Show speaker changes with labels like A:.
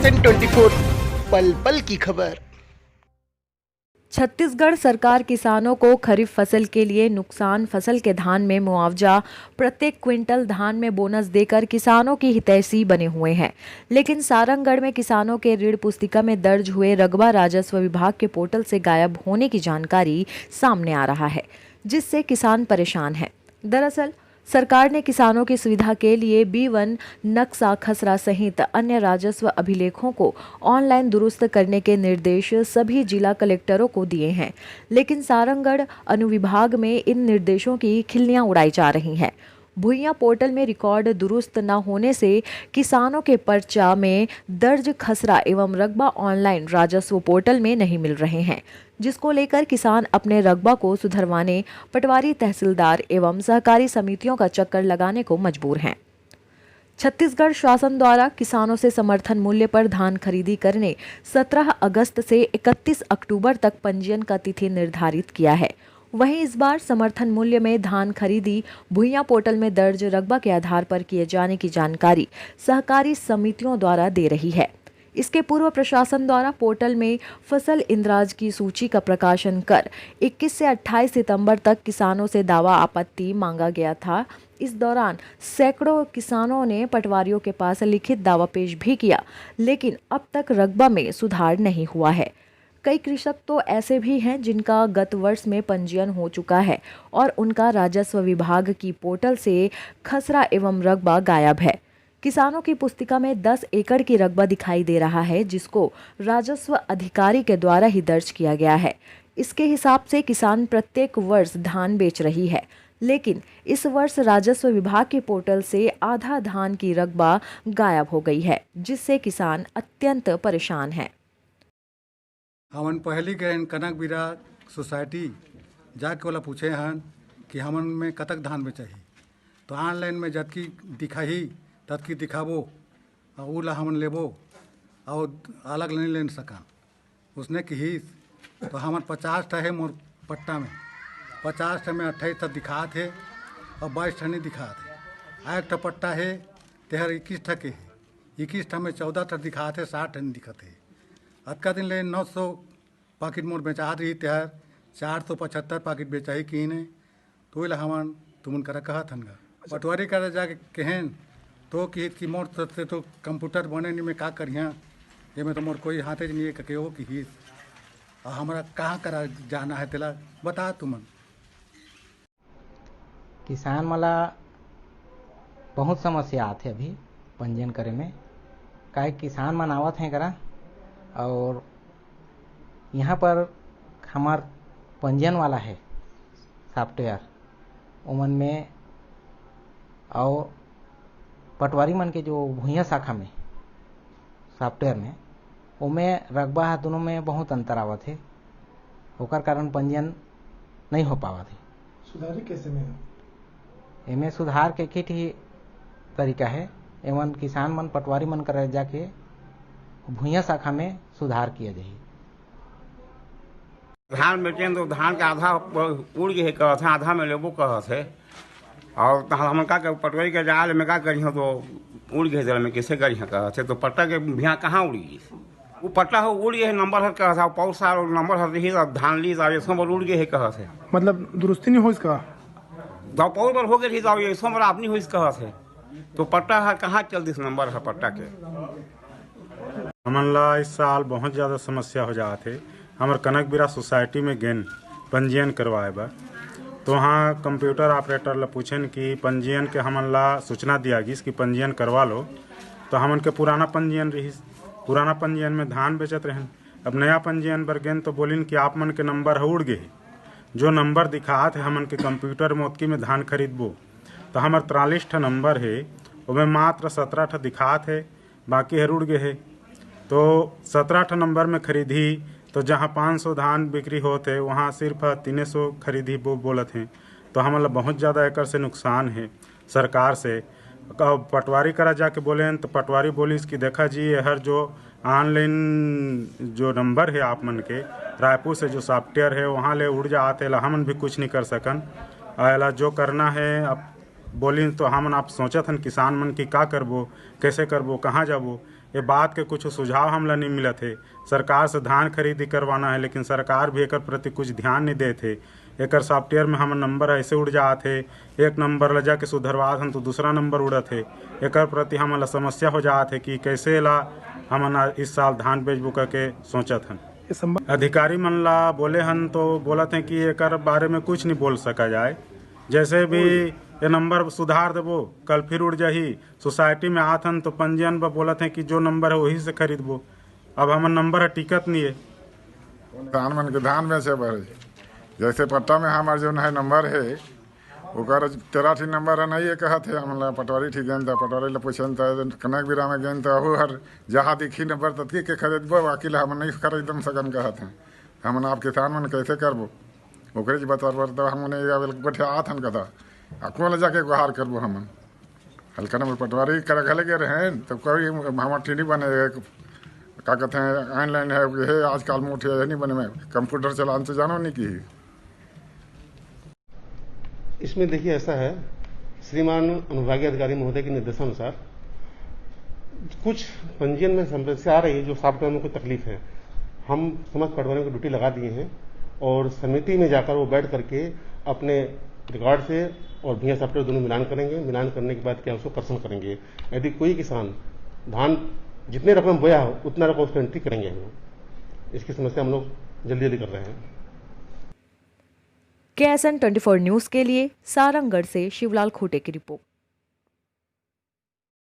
A: SN24 पल पल की खबर।
B: छत्तीसगढ़ सरकार किसानों को खरीफ फसल के लिए नुकसान फसल के धान में मुआवजा, प्रत्येक क्विंटल धान में बोनस देकर किसानों की हितैषी बने हुए हैं। लेकिन सारंगगढ़ में किसानों के ऋण पुस्तिका में दर्ज हुए रकबा राजस्व विभाग के पोर्टल से गायब होने की जानकारी सामने आ रहा है, जिससे किसान परेशान हैं। दरअसल सरकार ने किसानों की सुविधा के लिए B1 नक्शा खसरा सहित अन्य राजस्व अभिलेखों को ऑनलाइन दुरुस्त करने के निर्देश सभी जिला कलेक्टरों को दिए हैं, लेकिन सारंगगढ़ अनुविभाग में इन निर्देशों की खिल्लियां उड़ाई जा रही हैं। भुइयां पोर्टल में रिकॉर्ड दुरुस्त न होने से किसानों के पर्चा में दर्ज खसरा एवं रकबा ऑनलाइन राजस्व पोर्टल में नहीं मिल रहे हैं, जिसको लेकर किसान अपने रकबा को सुधरवाने पटवारी तहसीलदार एवं सहकारी समितियों का चक्कर लगाने को मजबूर हैं। छत्तीसगढ़ शासन द्वारा किसानों से समर्थन मूल्य पर धान खरीदी करने 17 अगस्त से 31 अक्टूबर तक पंजीयन का तिथि निर्धारित किया है। वहीं इस बार समर्थन मूल्य में धान खरीदी भुइयां पोर्टल में दर्ज रकबा के आधार पर किए जाने की जानकारी सहकारी समितियों द्वारा दे रही है। इसके पूर्व प्रशासन द्वारा पोर्टल में फसल इंद्राज की सूची का प्रकाशन कर 21 से 28 सितंबर तक किसानों से दावा आपत्ति मांगा गया था। इस दौरान सैकड़ों किसानों ने पटवारियों के पास लिखित दावा पेश भी किया, लेकिन अब तक रकबा में सुधार नहीं हुआ है। कई कृषक तो ऐसे भी हैं जिनका गत वर्ष में पंजीयन हो चुका है और उनका राजस्व विभाग की पोर्टल से खसरा एवं रकबा गायब है। किसानों की पुस्तिका में 10 एकड़ की रकबा दिखाई दे रहा है, जिसको राजस्व अधिकारी के द्वारा ही दर्ज किया गया है। इसके हिसाब से किसान प्रत्येक वर्ष धान बेच रही है, लेकिन इस वर्ष राजस्व विभाग के पोर्टल से आधा धान की रकबा गायब हो गई है, जिससे किसान अत्यंत परेशान हैं।
C: हमन पहली गए कनक बिरा सोसाइटी जाके वाला पूछे हन कि हमन में कतक धान में चाहिए, तो ऑनलाइन में जतकी दिखाही ततकी दिखाबो और उला हमन लेबो और अलग नहीं ले सकन। उसने कही तो हमन 50 ठा है मोर पट्टा में, 50 ठा में 28 ठा दिखा थे और 22 ठा नहीं दिखा थे। एक ठा पट्टा है तेहर 21 ठा के है, 21 ठा में 14 ठा दिखा थे, 60 ठा नहीं दिखत है। अतका दिन ले 900 पाकिट मोर बेचा रही तेहर 475 पाकिट बेचाही की ने, तो ला हमन तुमन करा कहत हन गा पटवारी करा जाके कहें तो कि मोर से तो कंप्यूटर बने नहीं, मैं का करिया ये में तो मोर कोई हाथे नहीं है के हो कि और हमारा कहाँ करा जाना है तेला बता तुमन।
D: किसान मला बहुत समस्या आते अभी पंजीयन करे में, काहे किसान मन आवत हैं करा और यहाँ पर हमार पंजीयन वाला है सॉफ्टवेयर उमन में और पटवारी मन के जो भुइयां शाखा में सॉफ्टवेयर में उमें रकबा दोनों में बहुत अंतर आवत है, ओकर कारण पंजीयन नहीं हो पावत है।
E: सुधारी कैसे में?
D: इमें सुधार के किट ही तरीका है, एवं किसान मन पटवारी मन कर जाके भुइयां शाखा में सुधार किया जाए।
F: धान बेचें तो धान का आधा उड़ गए कहते हैं, आधा में लेबो कहते है और हम का पटवारी के जाल में का करी हो तो उड़ गए जल में कैसे करी कहते तो पट्टा के भैया कहाँ उड़ी गई, वो पट्टा हो उड़ गए नंबर हर कहता पौर साल नंबर हर रही धान ली जाए सो उड़ गए कहते
E: मतलब दुरुस्ती नहीं हो इसका
F: दो पौर पर हो गए रही जाओ सो बड़ा अपनी हुई कहते तो पट्टा हर कहाँ चल दिस नंबर है पट्टा के।
G: हमन ला इस साल बहुत ज़्यादा समस्या हो जाते। हमार कनक बिरा सोसाइटी में गेन पंजीयन करवाए बा, तो वहाँ कंप्यूटर ऑपरेटर ला पूछन कि पंजीयन के हमन ला सूचना दिया गई कि पंजीयन करवा लो, तो हमन के पुराना पंजीयन रही, पुराना पंजीयन में धान बेचत रहन। अब नया पंजीयन पर गेन तो बोलिन कि आप मन के नंबर उड़ गए, जो नंबर दिखात है हमन के कंप्यूटर में उतकी में धान खरीदबो, तो हमार 43 ठा नंबर है उसमें मात्र 17 ठा दिखात है, बाकी है उड़ गए है। तो 17 ठा नंबर में खरीदी तो जहाँ 500 धान बिक्री होते वहाँ सिर्फ 300 खरीदी बोलत हैं, तो हमारा बहुत ज़्यादा एकड़ से नुकसान है सरकार से। पटवारी करा जाके बोले तो पटवारी बोलिस कि देखा जी हर जो ऑनलाइन जो नंबर है आप मन के रायपुर से जो सॉफ्टवेयर है वहाँ ले उड़ जाते ला हमन भी कुछ नहीं कर सकन। अला जो करना है अब बोली तो हमन आप सोचत हन किसान मन की का करबो, कैसे करबो, कहाँ जाबो, ये बात के कुछ सुझाव हमला नहीं मिला थे। सरकार से धान खरीदी करवाना है, लेकिन सरकार भी एक प्रति कुछ ध्यान नहीं दे थे। एक सॉफ्टवेयर में हम नंबर ऐसे उड़ जाते थे, एक नंबर ले जाके सुधरवा हन तो दूसरा नंबर उड़ा थे। एक प्रति हमला समस्या हो जाते कि कैसे ला हम इस साल धान बेचबू करके सोचत हन। अधिकारी मन ला बोले हन तो बोलत हैं कि एक बारे में कुछ नहीं बोल सका जाए। जैसे भी ये नंबर सुधार देबो, कल फिर उड़ जाही। सोसाइटी में आथन तो पंजीयन पर बोलत हैं कि जो नंबर है वही से खरीदबो। अब हमार नंबर है टिकट नहीं है।
H: धान मन के धान बेचे बर जैसे पट्टा में हमार जो है नंबर है ओकर 13 ठी नंबर है नहीं है कहत है हमला पटवारी ठीक गन पटवारी ला पूछन त कनक बिरा में गन त हो हर जहाँ दिखी नंबर तत्की के खरीदबो बाकी ला हम नहीं खरीदम सकन कहत हैं। हमन आप किसान मन कैसे करबो ओकरे जी बता तो हमने बैठे आथन कथा अको ले जाके गुहार करबो। हमन हल्का नंबर पटवारी कर गले गए हैं तो कोई हमार टीडी बने क्या कहते हैं ऑनलाइन है आजकल मोटे नहीं बने में कंप्यूटर चलाने से जानो नहीं की।
I: इसमें देखिए ऐसा है, श्रीमान अनुविभागीय अधिकारी महोदय के निर्देशानुसार कुछ पंजीयन में समस्या आ रही है जो सॉफ्टवेयर में कोई तकलीफ है। हम समस्त पटवारियों को ड्यूटी लगा दिए हैं और समिति में जाकर वो बैठ करके अपने रिकॉर्ड से और भैया सॉफ्टवेयर दोनों मिलान करेंगे। मिलान करने के बाद क्या उसको कर्षण करेंगे। यदि कोई किसान धान जितने रकम बोया हो उतना रकम उसको एंट्री करेंगे। हम इसकी समस्या हम लोग जल्दी जल्दी कर रहे हैं।
B: KSN 24 न्यूज के लिए सारंगगढ़ से शिवलाल खोटे की रिपोर्ट।